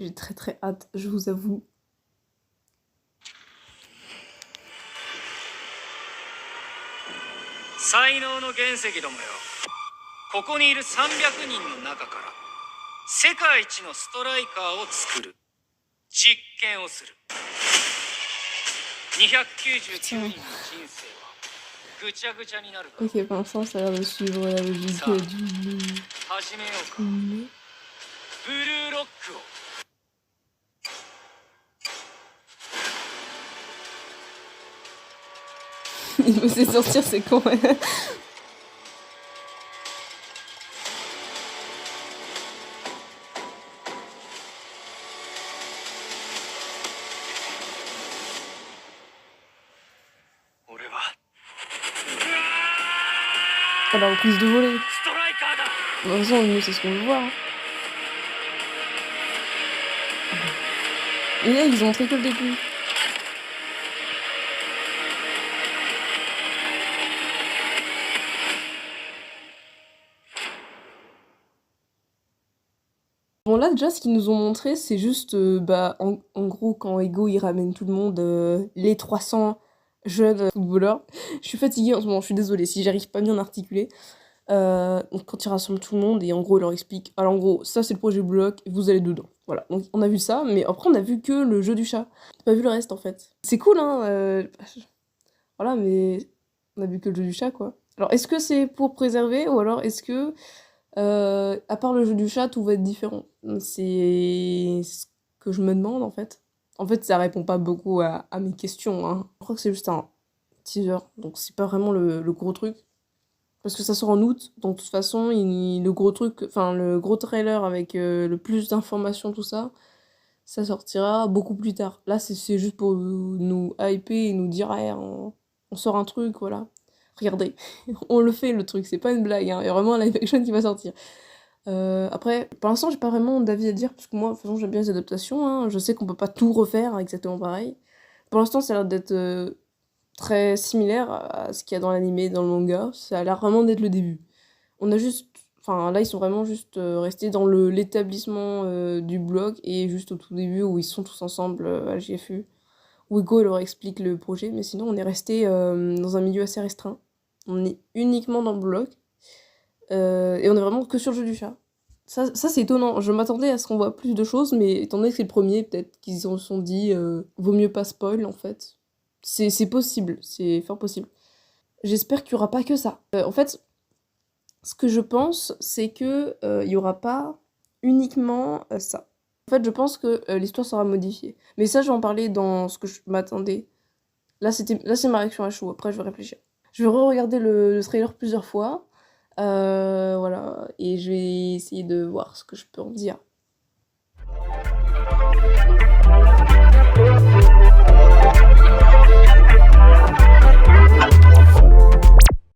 J'ai très très hâte, je vous avoue. Ok, pour l'instant, ça a l'air de suivre la logique du... Il veut se sortir, c'est con. Ah bah, reprise de volée. De toute façon, nous, c'est ce qu'on veut voir. Et là, ils ont montré que le début. Bon, là, déjà, ce qu'ils nous ont montré, c'est juste, en gros, quand Ego, il ramène tout le monde, les 300 jeunes footballeurs. Je suis fatiguée en ce moment, je suis désolée si j'arrive pas bien à articuler. Donc quand il rassemble tout le monde et en gros il leur explique, alors en gros ça c'est le projet bloc, vous allez dedans. Voilà, donc on a vu ça, mais après on a vu que le jeu du chat. On a pas vu le reste en fait. C'est cool hein, voilà, mais on a vu que le jeu du chat quoi. Alors est-ce que c'est pour préserver ou alors est-ce que à part le jeu du chat tout va être différent? C'est ce que je me demande en fait. En fait ça répond pas beaucoup à mes questions hein. Je crois que c'est juste un teaser, donc c'est pas vraiment le gros truc. Parce que ça sort en août, donc de toute façon, le gros truc, enfin le gros trailer avec le plus d'informations, tout ça, ça sortira beaucoup plus tard. Là, c'est juste pour nous hyper et nous dire, ah, on sort un truc, voilà. Regardez, on le fait le truc, c'est pas une blague, hein. Il y a vraiment un live action qui va sortir. Après, pour l'instant, j'ai pas vraiment d'avis à dire, parce que moi, de toute façon, j'aime bien les adaptations, hein. Je sais qu'on peut pas tout refaire exactement pareil. Pour l'instant, ça a l'air d'être très similaire à ce qu'il y a dans l'animé, dans le manga. Ça a l'air vraiment d'être le début. On a juste... Enfin, là, ils sont vraiment juste restés dans l'établissement du blog et juste au tout début où ils sont tous ensemble à GFU. Où Ego leur explique le projet, mais sinon, on est resté dans un milieu assez restreint. On est uniquement dans le blog. Et on est vraiment que sur le jeu du chat. Ça c'est étonnant. Je m'attendais à ce qu'on voit plus de choses, mais étant donné que c'est le premier, peut-être qu'ils se sont dit vaut mieux pas spoil, en fait. C'est possible, c'est fort possible. J'espère qu'il y aura pas que ça. En fait, ce que je pense, c'est que il y aura pas uniquement ça. En fait, je pense que l'histoire sera modifiée. Mais ça, je vais en parler dans ce que je m'attendais. Là, c'est ma réaction à chaud. Après, je vais réfléchir. Je vais re-regarder le trailer plusieurs fois. Voilà. Et je vais essayer de voir ce que je peux en dire.